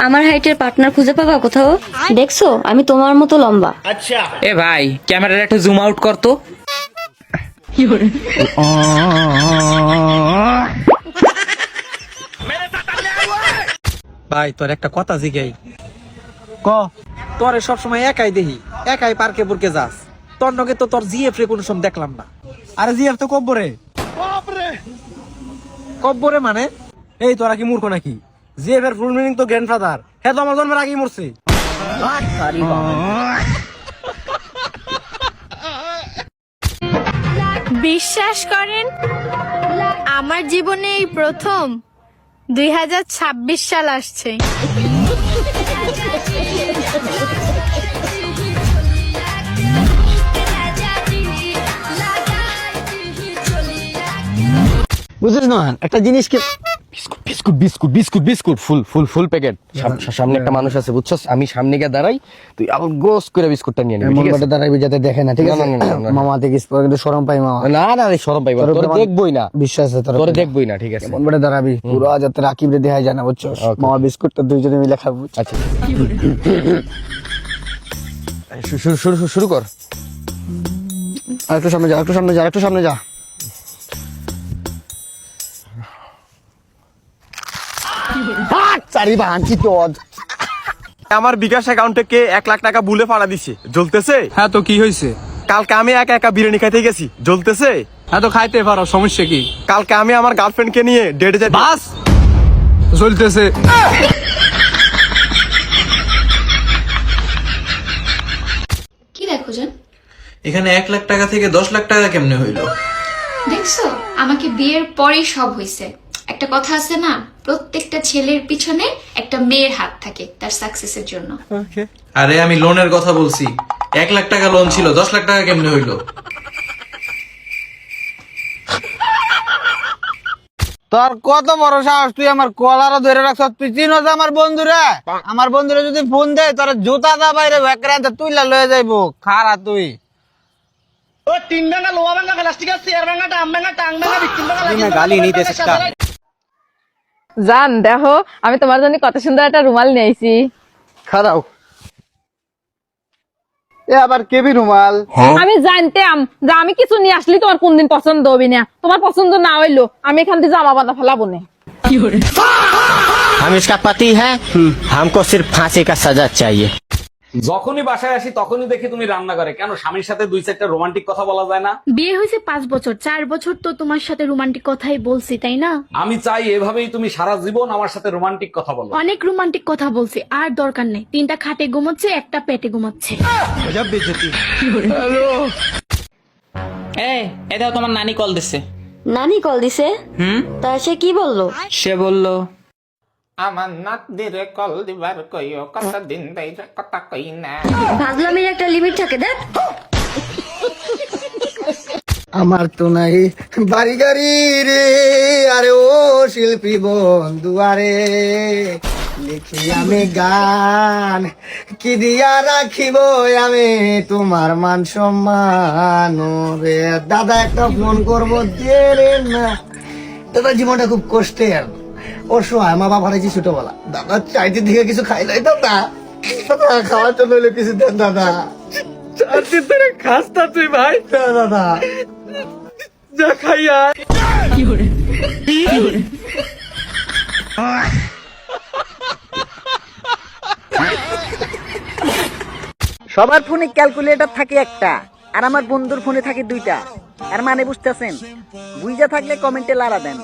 আমার হাইটের পার্টনার খুঁজে পাবা কোথাও? দেখছো আমি তোমার মতো লম্বা। আচ্ছা এ ভাই ক্যামেরাটা একটু জুম আউট কর তো। ভাই তোর একটা কথা জিগাই ক তোরে সবসময় একাই দেখি, একাই পার্কে পুরকে যাস, তোর নগে তো তোর জিএফ রে কোনো সময় দেখলাম না। আরে জিএফ তো কব্বরে। কব্বরে মানে? এই তোরা কি মূর্খ নাকি? জিএফ এর ফুল মিনিং তো গ্র্যান্ডফাদার। হ্যাঁ তো আমার জন্মের আগেই মরছে। বিশ্বাস করেন আমার জীবনে এই প্রথম 2026 সাল আসছে। বুঝছিস না একটা জিনিস কি বিস্কুট বিস্কুট বিস্কুট বিস্কুট ফুল ফুল ফুল প্যাকেট। সামনে একটা মানুষ আছে বুঝছস, আমি সামনে গিয়ে দাঁড়াই, তুই আবার গোস করে বিস্কুটটা নিয়ে নিবি। ঠিক আছে দাঁড়াইবি যাতে দেখে না। ঠিক আছে মামা থেকে কিন্তু শরম পাই মামা। না না শরম পাইবা, তোরে দেখবই না, বিশ্বাস আছে তোরে দেখবই না। ঠিক আছে মন বড়ে দাঁড়াবি পুরো যাতে রাকিব রে দেখাই যায় না বুঝছস। মামা বিস্কুটটা দুইজনে মিলে খাবো। আচ্ছা শুরু শুরু কর। আরেকটু সামনে যা, একটু সামনে যা, একটু সামনে যা। আমার বিকাশ অ্যাকাউন্টে কে 1 লাখ টাকা বুলে ফাড়া দিছে, জ্বলতেছে? হ্যাঁ তো কি হয়েছে? কালকে আমি একা একা বিরিয়ানি খাইতে গেছি, জ্বলতেছে? হ্যাঁ তো খাইতে পারো, সমস্যা কি? কালকে আমি আমার গার্লফ্রেন্ড কে নিয়ে ডেটে যাই, বাস জ্বলতেছে। কি দেখো জান? এখানে 1 লাখ টাকা থেকে 10 লাখ টাকা কেমনে হইলো? দেখছো আমাকে বিয়ের পরেই সব হইছে। একটা কথা আছে না, প্রত্যেকটা ছেলের পিছনে একটা মেয়ের হাত থাকে তার সাকসেসের জন্য। আরে আমি লোনের কথা বলছি। 1 লাখ টাকা লোন ছিল, 10 লাখ টাকা কেমনে হইলো? তোর কত বড় সাহস, তুই আমার কলারও ধরে রাখছ। তুই চিনো যে আমার বন্ধুরা, আমার বন্ধুরা যদি ফোন দেয় তোর জুতা দা বাইরে ভেকরান্তে তুই লয়ে যাইবো। খারা তুই গালি নিতে জান দেখো আমি তোমার জন্য কত সুন্দর একটা রুমাল নিয়ে আইছি। খারাও এ আবার কেবি রুমাল। আমি জানতাম যে আমি কিছু নিয়ে আসলে তোমার কোনদিন পছন্দ হবে না। তোমার পছন্দ না হইলো আমি এখান থেকে জামা বাঁধা ফেলাবো না। हम इसका पति है, हमको सिर्फ फांसी का सजा चाहिए। যখনই বাসায় আসি তখনই দেখি তুমি রান্না করে। কেন স্বামীর সাথে 2-4টা রোমান্টিক কথা বলা যায় না? বিয়ে হয়েছে 5 বছর, 4 বছর তো তোমার সাথে রোমান্টিক কথাই বলছি, তাই না? আমি চাই এভাবেই তুমি সারা জীবন আমার সাথে রোমান্টিক কথা বলো। অনেক রোমান্টিক কথা বলছি, আর দরকার নেই। 3টা খাটে ঘুমাচ্ছে, একটা পেটে ঘুমাচ্ছে। এই দাও, তোমার নানি কল দিছে। নানি কল দিছে? তা সে কি বললো? সে বললো আমার নাতির কল দিবার কইও, কতদিন ধরে কথা কই না। ভাজলামির একটা লিমিট থাকে দেখ। আমার তো নাই বাড়ি গাড়ি রে, আরে ও শিল্পী বন্ধু আরে, লিখি আমি গান কি দিয়া রাখিব আমি তোমার মান সম্মান রে। দাদা একটা ফোন করবো দিয়ে রে না। দাদা জীবনটা খুব কষ্টের, অসহায়, মা বাবা হারাইছি ছোটবেলা। দাদা চাইতে দিকে কিছু খাইলাই দাদা, দাদা খাওয়ার জন্য হইলে কিছু দেন দাদা। 4 দিন ধরে খাস না তুই ভাই? দাদা যা খাইয়া সবার ফোনে ক্যালকুলেটর থাকে একটা, আর আমার বন্ধুর ফোনে থাকে 2টা। আর মানে বুঝতেছেন? বুঝা থাকলে কমেন্টে লাড়া দেন।